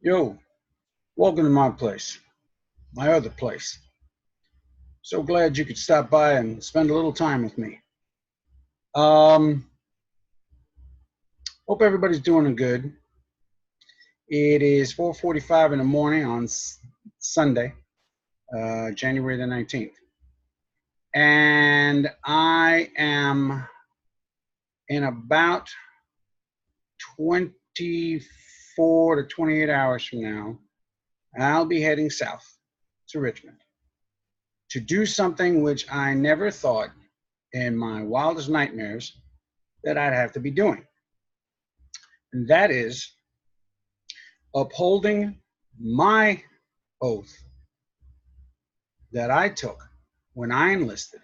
Yo, welcome to my place, my other place. So glad you could stop by and spend a little time with me. Um, Hope everybody's doing good. It is 4:45 in the morning on Sunday, January the 19th. And I am in about 24 to 28 hours from now, I'll be heading south to Richmond to do something which I never thought in my wildest nightmares that I'd have to be doing. And that is upholding my oath that I took when I enlisted.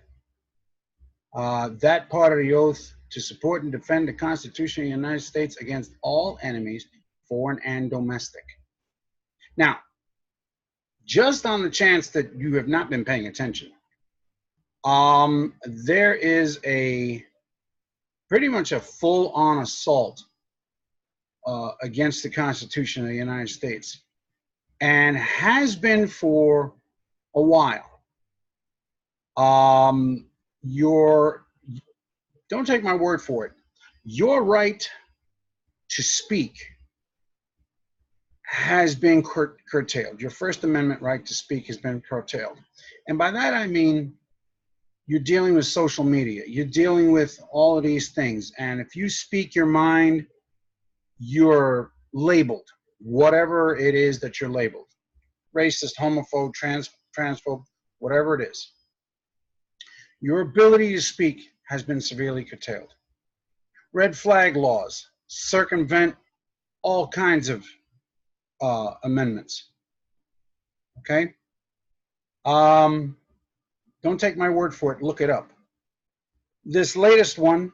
That part of the oath to support and defend the Constitution of the United States against all enemies, foreign and domestic. Now, just on the chance that you have not been paying attention, there is pretty much a full-on assault against the Constitution of the United States, and has been for a while. Don't take my word for it. Your right to speak has been curtailed. Your First Amendment right to speak has been curtailed. And by that I mean you're dealing with social media. You're dealing with all of these things. And if you speak your mind, you're labeled, whatever it is that you're labeled. Racist, homophobe, transphobe, whatever it is. Your ability to speak has been severely curtailed. Red flag laws circumvent all kinds of amendments. Okay? Don't take my word for it. Look it up. This latest one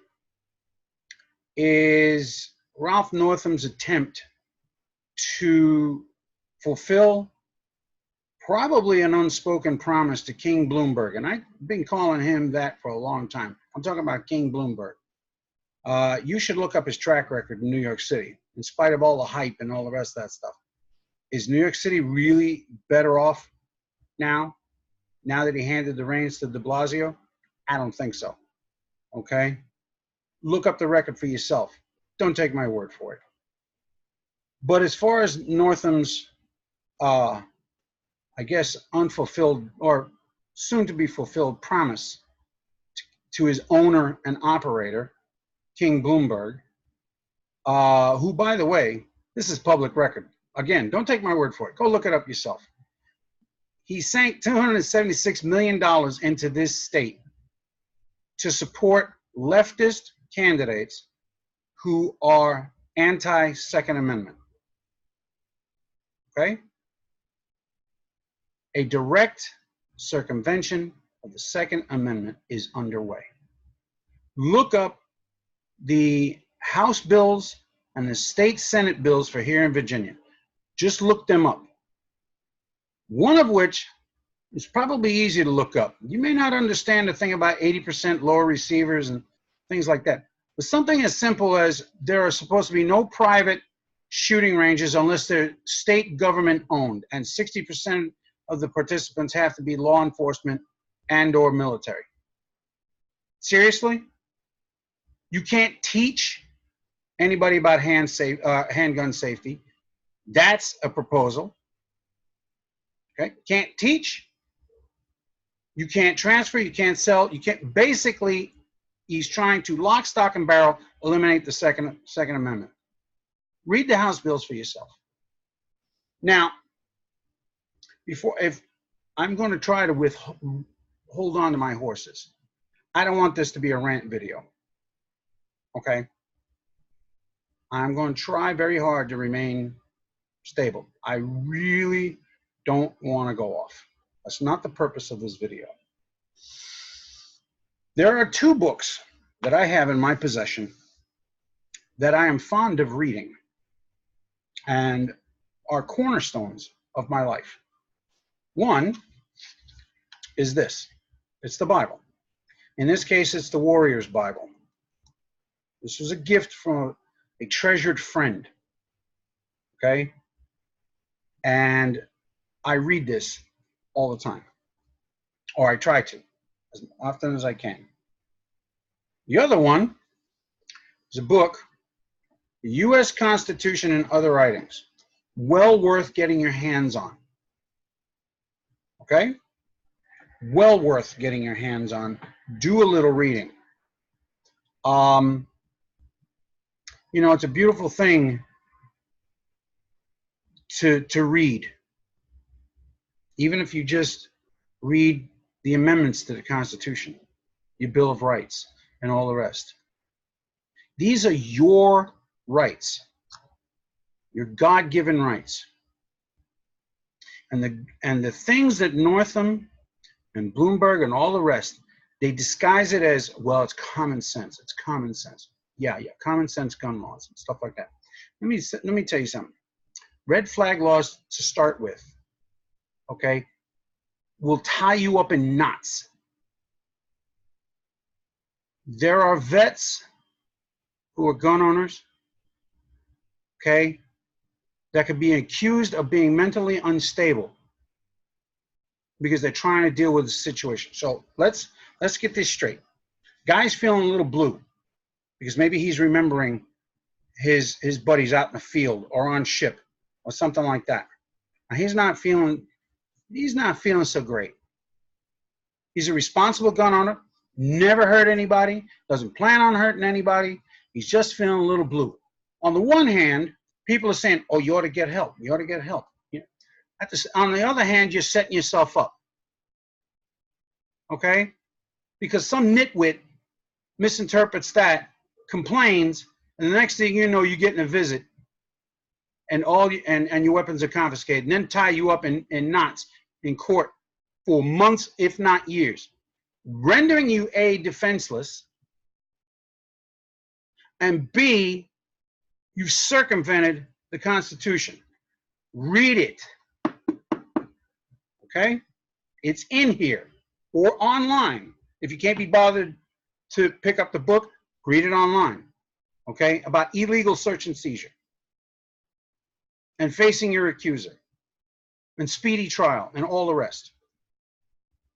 is Ralph Northam's attempt to fulfill probably an unspoken promise to King Bloomberg. And I've been calling him that for a long time. I'm talking about King Bloomberg. You should look up his track record in New York City, in spite of all the hype and all the rest of that stuff. Is New York City really better off now that he handed the reins to de Blasio? I don't think so. Okay? Look up the record for yourself. Don't take my word for it. But as far as Northam's, I guess, unfulfilled or soon to be fulfilled promise to his owner and operator, King Bloomberg, who, by the way, this is public record. Again, don't take my word for it. Go look it up yourself. He sank $276 million into this state to support leftist candidates who are anti-Second Amendment. Okay? A direct circumvention of the Second Amendment is underway. Look up the House bills and the state Senate bills for here in Virginia. Just look them up. One of which is probably easy to look up. You may not understand the thing about 80% lower receivers and things like that. But something as simple as there are supposed to be no private shooting ranges unless they're state government owned, and 60% of the participants have to be law enforcement and or military. Seriously? You can't teach anybody about handgun safety. That's a proposal. Okay? Can't teach. You can't transfer. You can't sell. You can't. Basically, he's trying to lock, stock, and barrel eliminate the Second Amendment. Read the House bills for yourself. Now, if I'm going to try to hold on to my horses, I don't want this to be a rant video. Okay? I'm going to try very hard to remain stable. I really don't want to go off. That's not the purpose of this video. There are two books that I have in my possession that I am fond of reading and are cornerstones of my life. One is this. It's the Bible. In this case, it's the Warrior's Bible. This was a gift from a treasured friend. Okay? And I read this all the time, or I try to, as often as I can. The other one is a book, The U.S. Constitution and Other Writings. Well worth getting your hands on. Okay? Well worth getting your hands on. Do a little reading. You know, it's a beautiful thing to read. Even if you just read the amendments to the Constitution, your Bill of Rights, and all the rest. These are your rights, your God-given rights. And the things that Northam and Bloomberg and all the rest, they disguise it as, well, it's common sense. It's common sense. Yeah, common sense gun laws and stuff like that. Let me tell you something. Red flag laws to start with, okay, will tie you up in knots. There are vets who are gun owners, okay, that could be accused of being mentally unstable because they're trying to deal with the situation. So let's get this straight. Guy's feeling a little blue because maybe he's remembering his buddies out in the field or on ship or something like that. Now he's not feeling so great. He's a responsible gun owner, never hurt anybody, doesn't plan on hurting anybody. He's just feeling a little blue. On the one hand, people are saying, oh, you ought to get help. You ought to get help. You know, on the other hand, you're setting yourself up. Okay? Because some nitwit misinterprets that, complains, and the next thing you know, you're getting a visit, and your weapons are confiscated, and then tie you up in knots in court for months, if not years, rendering you A, defenseless, and B, you've circumvented the Constitution. Read it. Okay? It's in here or online. If you can't be bothered to pick up the book, read it online. Okay? About illegal search and seizure and facing your accuser and speedy trial and all the rest.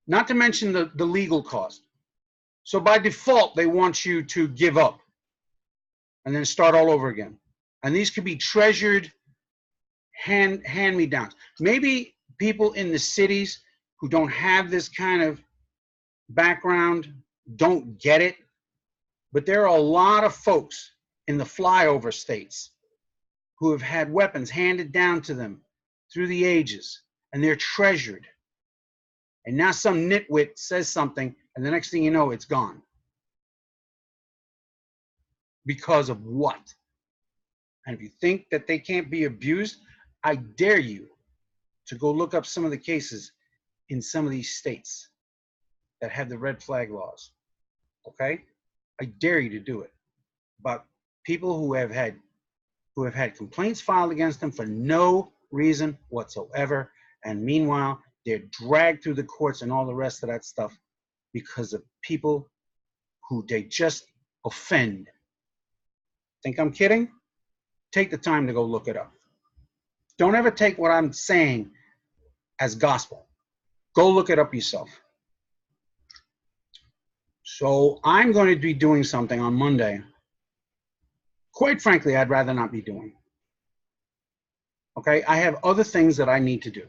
Not to mention the legal cost. So by default, they want you to give up and then start all over again. And these could be treasured hand-me-downs. Maybe people in the cities who don't have this kind of background don't get it, but there are a lot of folks in the flyover states who have had weapons handed down to them through the ages, and they're treasured. And now some nitwit says something, and the next thing you know, it's gone. Because of what? And if you think that they can't be abused, I dare you to go look up some of the cases in some of these states that have the red flag laws. Okay? I dare you to do it. About people who have had complaints filed against them for no reason whatsoever, and meanwhile they're dragged through the courts and all the rest of that stuff because of people who they just offend. Think I'm kidding? Take the time to go look it up. Don't ever take what I'm saying as gospel. Go look it up yourself. So I'm going to be doing something on Monday. Quite frankly, I'd rather not be doing. Okay? I have other things that I need to do.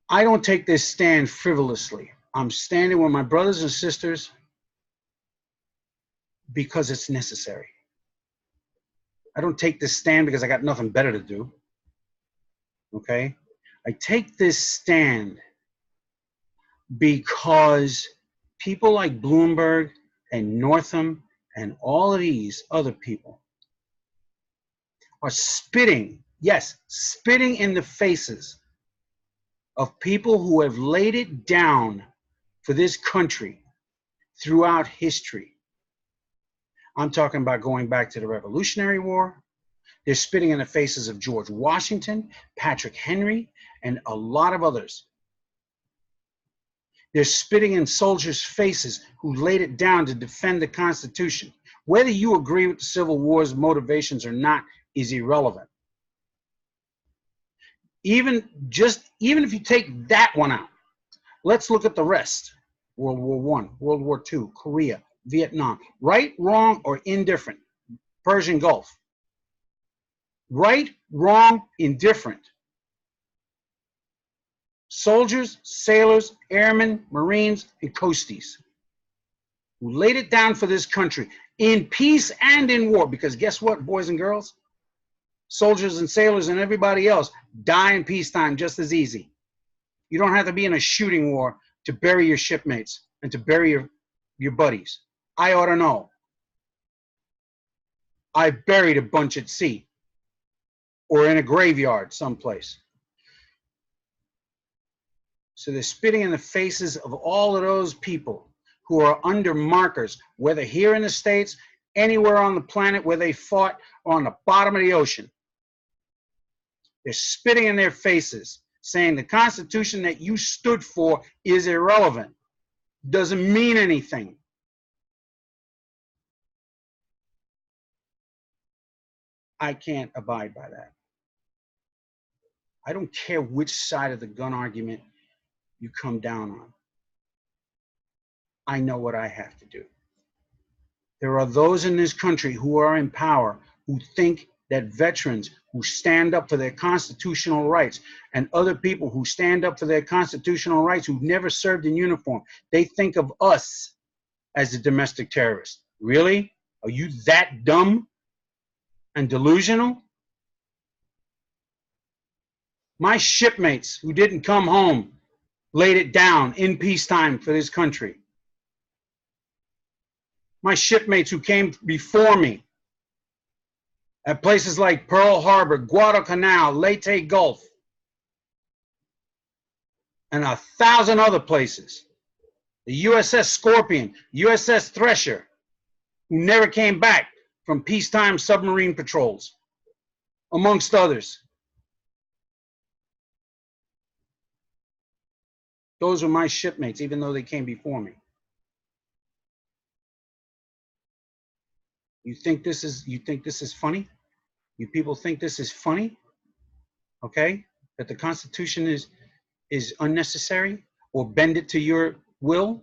I don't take this stand frivolously. I'm standing with my brothers and sisters because it's necessary. I don't take this stand because I got nothing better to do. Okay? I take this stand because people like Bloomberg and Northam and all of these other people are spitting, yes, spitting in the faces of people who have laid it down for this country throughout history. I'm talking about going back to the Revolutionary War. They're spitting in the faces of George Washington, Patrick Henry, and a lot of others. They're spitting in soldiers' faces who laid it down to defend the Constitution. Whether you agree with the Civil War's motivations or not is irrelevant. Even if you take that one out, let's look at the rest. World War I, World War II, Korea, Vietnam. Right, wrong, or indifferent. Persian Gulf. Right, wrong, indifferent. Soldiers, sailors, airmen, Marines, and coasties who laid it down for this country in peace and in war. Because guess what, boys and girls? Soldiers and sailors and everybody else die in peacetime just as easy. You don't have to be in a shooting war to bury your shipmates and to bury your buddies. I ought to know. I buried a bunch at sea or in a graveyard someplace. So they're spitting in the faces of all of those people who are under markers, whether here in the States, anywhere on the planet where they fought, or on the bottom of the ocean. They're spitting in their faces, saying the Constitution that you stood for is irrelevant, doesn't mean anything. I can't abide by that. I don't care which side of the gun argument you come down on. I know what I have to do. There are those in this country who are in power who think that veterans who stand up for their constitutional rights and other people who stand up for their constitutional rights who've never served in uniform, they think of us as the domestic terrorists. Really? Are you that dumb and delusional? My shipmates who didn't come home laid it down in peacetime for this country. My shipmates who came before me at places like Pearl Harbor, Guadalcanal, Leyte Gulf, and 1,000 other places. The USS Scorpion, USS Thresher, who never came back from peacetime submarine patrols, amongst others. Those were my shipmates, even though they came before me. You think this is funny? You people think this is funny? Okay? That the Constitution is unnecessary or bend it to your will?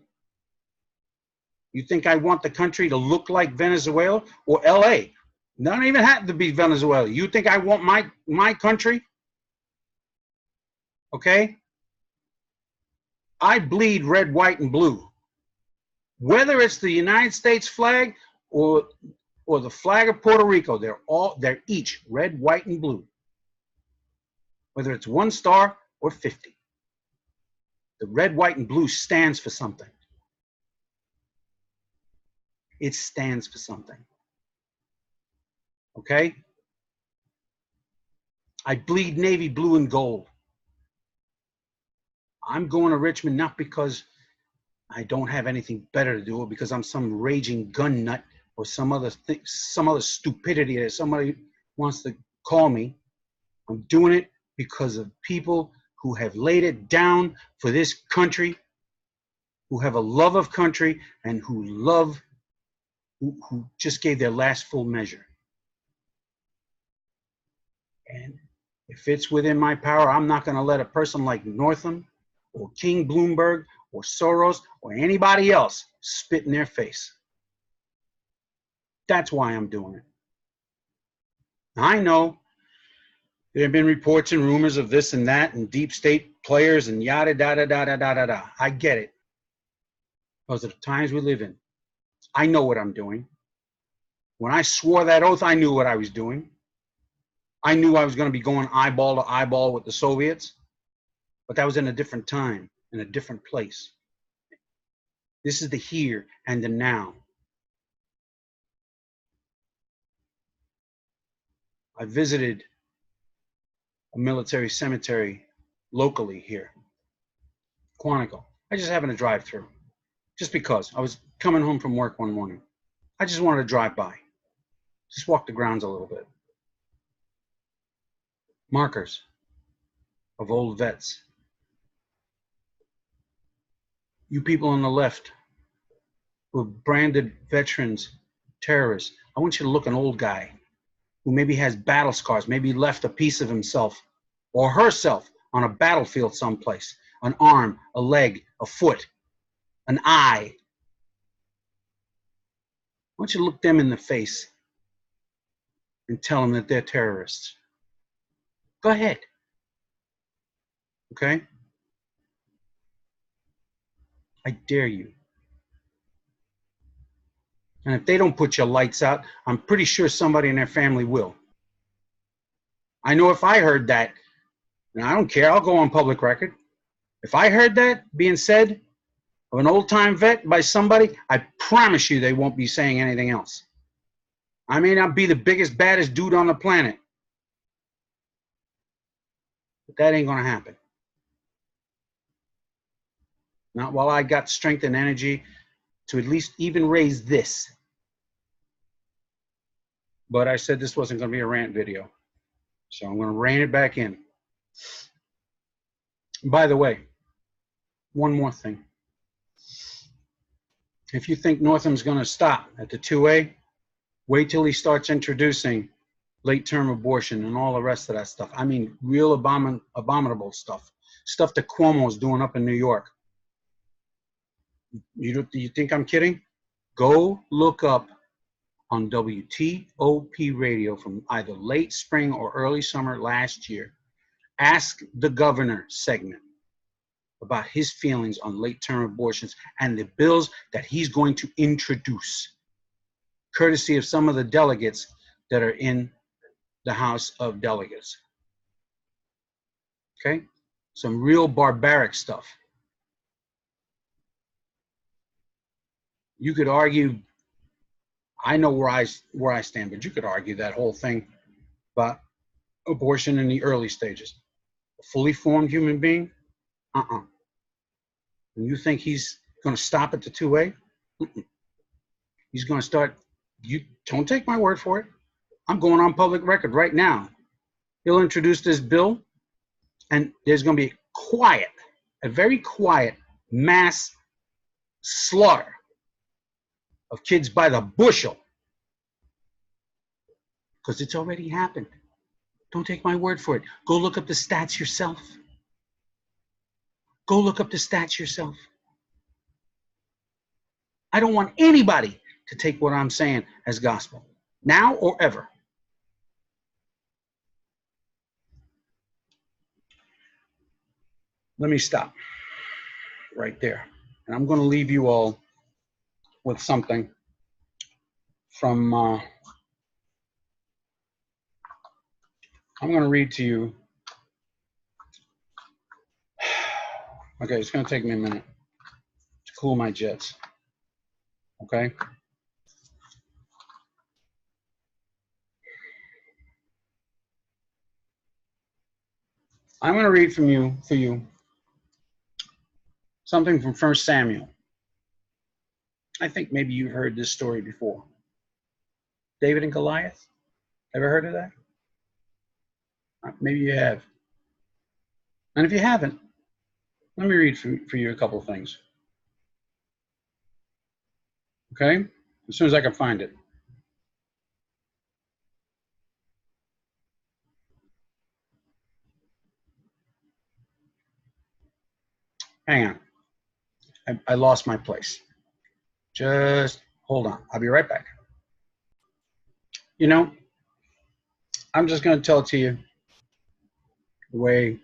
You think I want the country to look like Venezuela or LA? Not even have to be Venezuela. You think I want my country? Okay? I bleed red, white, and blue. Whether it's the United States flag or the flag of Puerto Rico, they're each red, white, and blue. Whether it's 1 star or 50. The red, white, and blue stands for something. It stands for something. Okay? I bleed navy blue and gold. I'm going to Richmond not because I don't have anything better to do or because I'm some raging gun nut or some other stupidity that somebody wants to call me. I'm doing it because of people who have laid it down for this country, who have a love of country, and who just gave their last full measure. And if it's within my power, I'm not going to let a person like Northam or King Bloomberg or Soros or anybody else spit in their face. That's why I'm doing it. I know there have been reports and rumors of this and that and deep state players and yada, da, da, da, da, da, da, da. I get it. Those are the times we live in. I know what I'm doing. When I swore that oath, I knew what I was doing. I knew I was going to be going eyeball to eyeball with the Soviets, but that was in a different time, in a different place. This is the here and the now. I visited a military cemetery locally here, Quantico. I just happened to drive through, just because I was coming home from work one morning. I just wanted to drive by, just walk the grounds a little bit. Markers of old vets. You people on the left who have branded veterans terrorists, I want you to look an old guy who maybe has battle scars, maybe left a piece of himself or herself on a battlefield someplace, an arm, a leg, a foot, an eye. Why don't you look them in the face and tell them that they're terrorists? Go ahead. Okay? I dare you. And if they don't put your lights out, I'm pretty sure somebody in their family will. I know if I heard that, and I don't care, I'll go on public record. If I heard that being said of an old-time vet by somebody, I promise you they won't be saying anything else. I may not be the biggest, baddest dude on the planet, but that ain't gonna happen. Not while I got strength and energy to at least even raise this. But I said this wasn't gonna be a rant video, so I'm gonna rein it back in. By the way, one more thing. If you think Northam's gonna stop at the 2A, wait till he starts introducing late-term abortion and all the rest of that stuff. I mean, real abominable stuff. Stuff that Cuomo's doing up in New York. You think I'm kidding? Go look up on WTOP radio from either late spring or early summer last year. Ask the Governor segment about his feelings on late-term abortions and the bills that he's going to introduce, courtesy of some of the delegates that are in the House of Delegates. Okay? Some real barbaric stuff. You could argue, I know where I stand, but you could argue that whole thing about abortion in the early stages. A fully formed human being? And you think he's going to stop at the 2A? He's going to start, you don't take my word for it. I'm going on public record right now. He'll introduce this bill, and there's going to be a very quiet mass slaughter of kids by the bushel, because it's already happened. Don't take my word for it. Go look up the stats yourself. Go look up the stats yourself. I don't want anybody to take what I'm saying as gospel, now or ever. Let me stop right there. And I'm going to leave you all with something from, I'm going to read to you. Okay, it's going to take me a minute to cool my jets. Okay? I'm going to read for you something from 1 Samuel. I think maybe you've heard this story before. David and Goliath. Ever heard of that? Maybe you have. And if you haven't, let me read for you a couple of things. Okay? As soon as I can find it. Hang on. I lost my place. Just hold on. I'll be right back. You know, I'm just going to tell it to you the way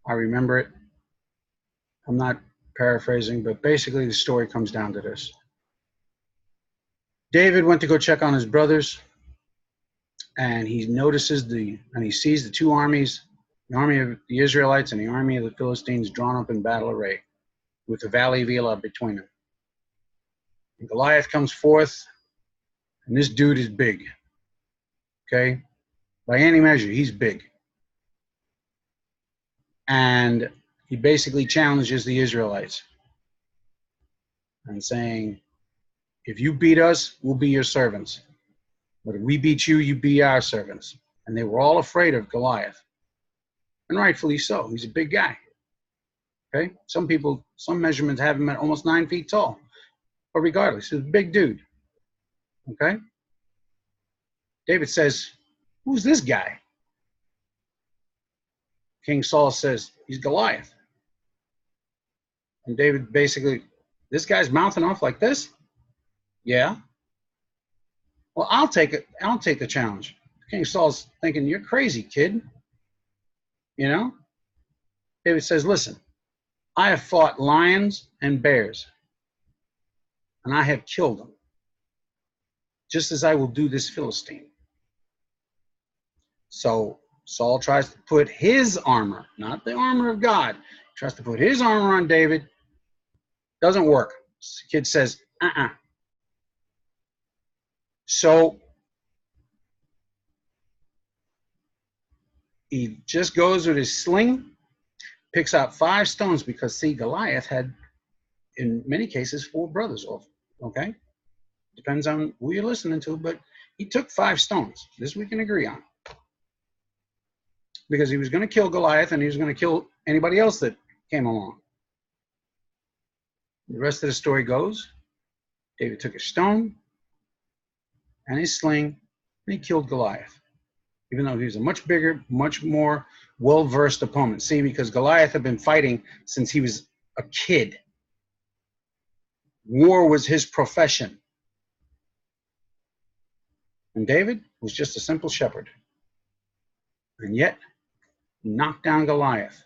I remember it. I'm not paraphrasing, but basically the story comes down to this. David went to go check on his brothers, and he notices and he sees the two armies, the army of the Israelites and the army of the Philistines, drawn up in battle array with the valley of Elah between them. And Goliath comes forth, and this dude is big. Okay? By any measure, he's big. And he basically challenges the Israelites and saying, if you beat us, we'll be your servants. But if we beat you, you be our servants. And they were all afraid of Goliath. And rightfully so. He's a big guy. Okay? Some measurements have him at almost 9 feet tall. But regardless, he's a big dude. Okay? David says, who's this guy? King Saul says, he's Goliath. And David basically, this guy's mouthing off like this? Yeah. Well, I'll take it. I'll take the challenge. King Saul's thinking, you're crazy, kid. You know? David says, listen, I have fought lions and bears, and I have killed them, just as I will do this Philistine. So Saul tries to put his armor, not the armor of God, tries to put his armor on David. Doesn't work. The kid says, So he just goes with his sling, picks out 5 stones, because, see, Goliath had, in many cases, 4 brothers. Okay? Depends on who you're listening to, but he took 5 stones. This we can agree on. Because he was going to kill Goliath, and he was going to kill anybody else that came along. The rest of the story goes, David took a stone and his sling, and he killed Goliath, even though he was a much bigger, much more well-versed opponent. See, because Goliath had been fighting since he was a kid. War was his profession. And David was just a simple shepherd. And yet, he knocked down Goliath.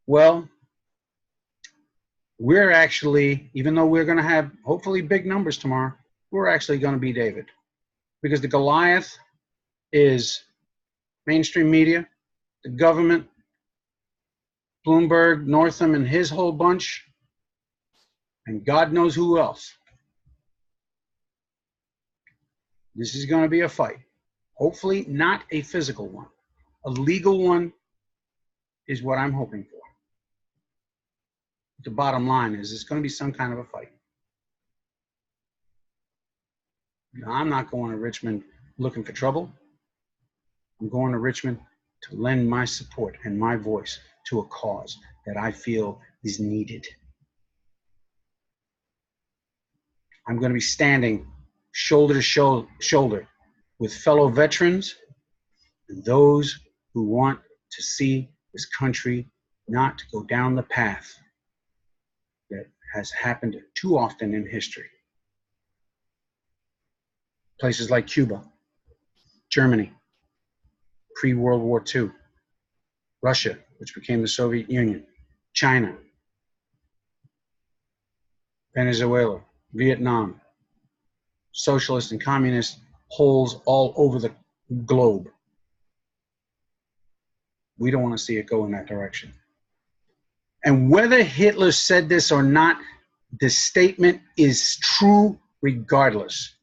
Well, we're actually, even though we're going to have hopefully big numbers tomorrow, we're actually going to be David. Because the Goliath is mainstream media, the government, Bloomberg, Northam, and his whole bunch, and God knows who else. This is going to be a fight. Hopefully not a physical one. A legal one is what I'm hoping for. The bottom line is it's going to be some kind of a fight. Now, I'm not going to Richmond looking for trouble. I'm going to Richmond to lend my support and my voice to a cause that I feel is needed. I'm going to be standing shoulder to shoulder with fellow veterans and those who want to see this country not go down the path that has happened too often in history. Places like Cuba, Germany, pre-World War II, Russia, which became the Soviet Union, China, Venezuela, Vietnam, socialist and communist holes all over the globe. We don't want to see it go in that direction. And whether Hitler said this or not, the statement is true regardless.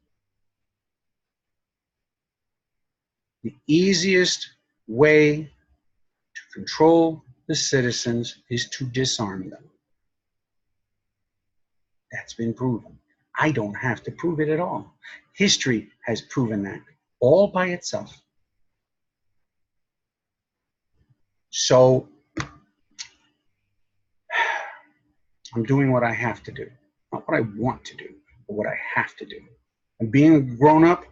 The easiest way to control the citizens is to disarm them. That's been proven. I don't have to prove it at all. History has proven that all by itself. So I'm doing what I have to do. Not what I want to do, but what I have to do. And being a grown-up,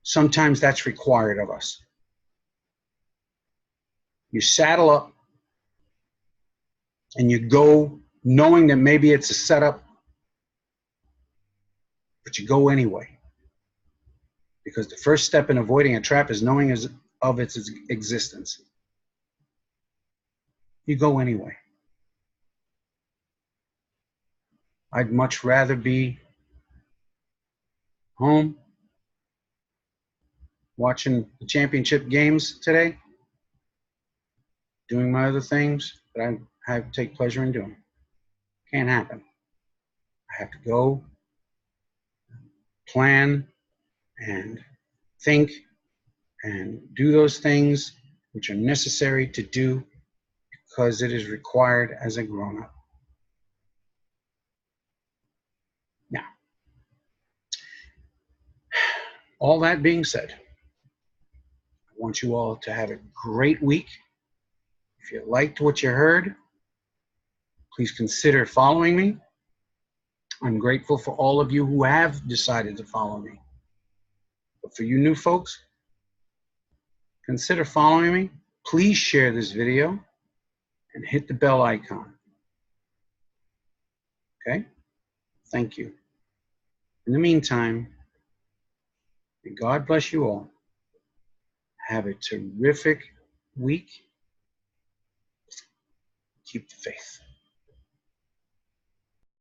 sometimes that's required of us. You saddle up and you go knowing that maybe it's a setup, but you go anyway. Because the first step in avoiding a trap is knowing of its existence. You go anyway. I'd much rather be home watching the championship games today, doing my other things that I take pleasure in doing. Can't happen. I have to go, plan, and think, and do those things which are necessary to do because it is required as a grown-up. Now, all that being said, I want you all to have a great week. If you liked what you heard, please consider following me. I'm grateful for all of you who have decided to follow me. But for you new folks, consider following me. Please share this video and hit the bell icon. Okay? Thank you. In the meantime, may God bless you all. Have a terrific week. Keep the faith.